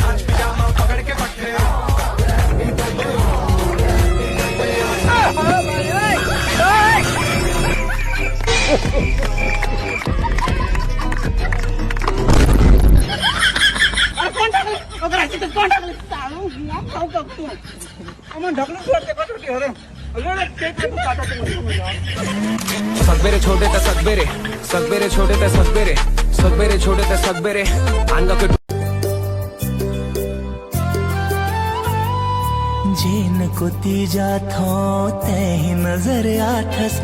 आज पिजामा पकड़ के पट्टे सगबेरे छोटे थे सगबेरे सगबेरे छोटे थे सगबेरे सगबेरे छोटे थे सगबेरे आंगा के जेन को तीजा थो तह नजर आथस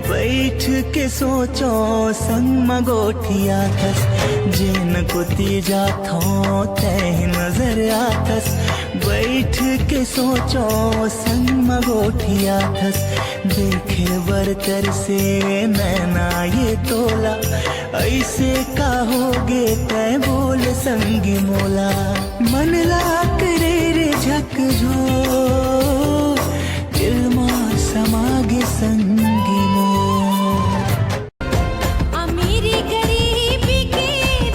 बैठ के सोचो संग मगोठिया थस जेन को तीजा थो तह नजर आथस बैठ के सोचो संग मगोठिया थस देखे बरतर से नैना ये तोला ऐसे का होगे तय बोल संगी मोला मन ला करे रे झक झो दिल मार समागे संगी मो अमीरी गरीबी के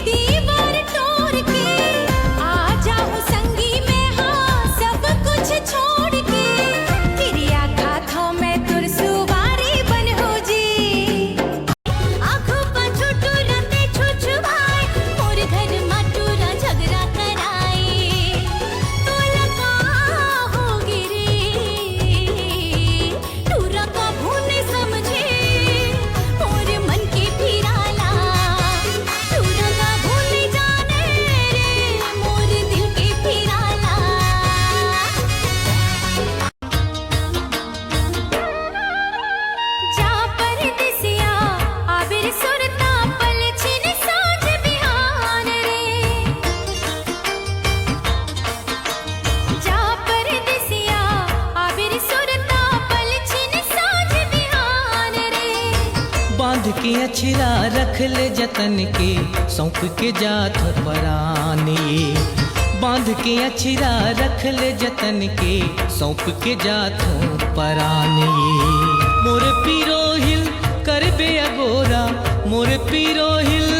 दीवार तोड़ के आ जाऊं संगी में हाँ सब कुछ छोड़ के किरिया गाथों में तुर सुवारी बन हो जी आँखों पर छुटू रते छुछ भाई और घर मटूरा झगड़ा कराए तो लगा हो गिरे टूरा का भूने समझे और मन के फिराला टूरा का भूने जाने रे मोर दिल के फिराला जा परदेसिया आबिर सुरता पल छिन साँझ बिहान रे जा परदेसिया आबिर सुरता पल छिन साँझ बिहान रे बांध के अछरा रख ले जतन के सौंप के जात परानी बांध के अछरा रख ले जतन के सौंप के जात परानी मोर पीरो हिल कर बे अगोरा मोर पीरो हिल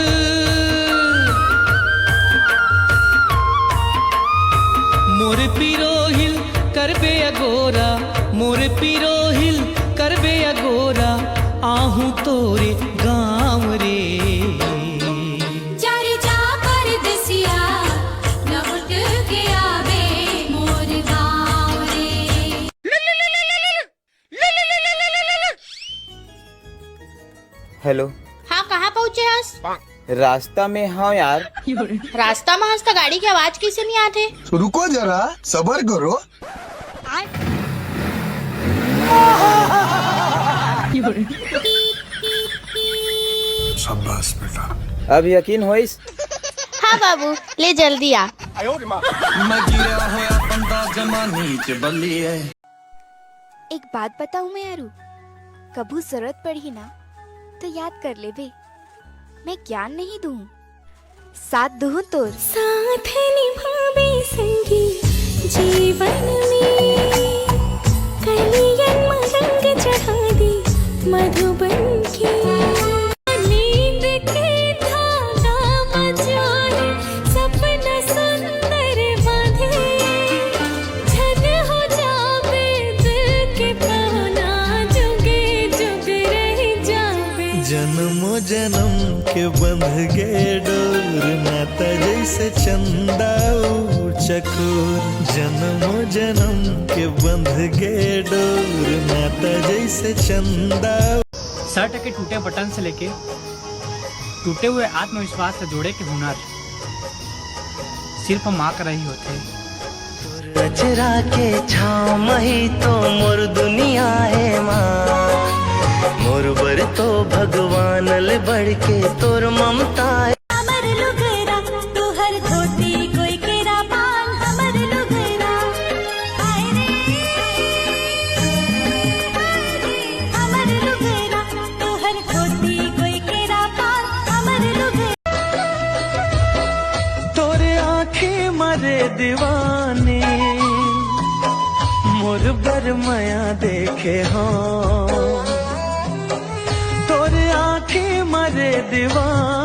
मोर पीरो हिल कर बे अगोरा मोर पीरो हिल कर बे अगोरा आहूं तोरे गाँव रे जारे जा परदेसिया लौट के आवे मोर गाँव रे हेलो। हाँ कहाँ पहुँचे हस? रास्ता में हाँ यार। रास्ता में हस तो गाड़ी की आवाज कैसे नहीं आते? रुको जरा सबर करो शाबाश बेटा अब यकीन होइस? हाँ बाबू ले जल्दी आ। मैं गिरा होया बंदा जमानी च बल्ली है एक बात बताऊं मैं यारू कभू जरूरत पड़ी ना तो याद कर ले बे मैं ज्ञान नहीं दूं साथ दूं तो साथ निभावे संगी जीवन में कलियन मरंग चढ़ा दी मधुबन की नींद के धागा बजाए सपना सुंदर बांधे झन हो जावे दिल के पाना जुगे जुग रह जावे जन्मों जन्म के बंध गे डोर नाता जैसे चंदा चकोर जन्मों जन्म के बंध गे डोर नाता जैसे चंदा शर्ट के टूटे बटन से लेके टूटे हुए आत्मविश्वास से जोड़े के हुनर सिर्फ माँ कर रही होते अचरा के छाँव मही तो मोर दुनिया है माँ मोर बर तो भगवान ले बढ़ के तोर ममता है हमर लुगरा तू हर धोती कोई केरा पान हमर लुगरा हाय रे हमर लुगरा तू हर धोती कोई केरा पान हमर लुगरा तोरे आँखें मरे दीवाने मोर बर माया देखे हाँ तोरे आँखें मरे दीवाने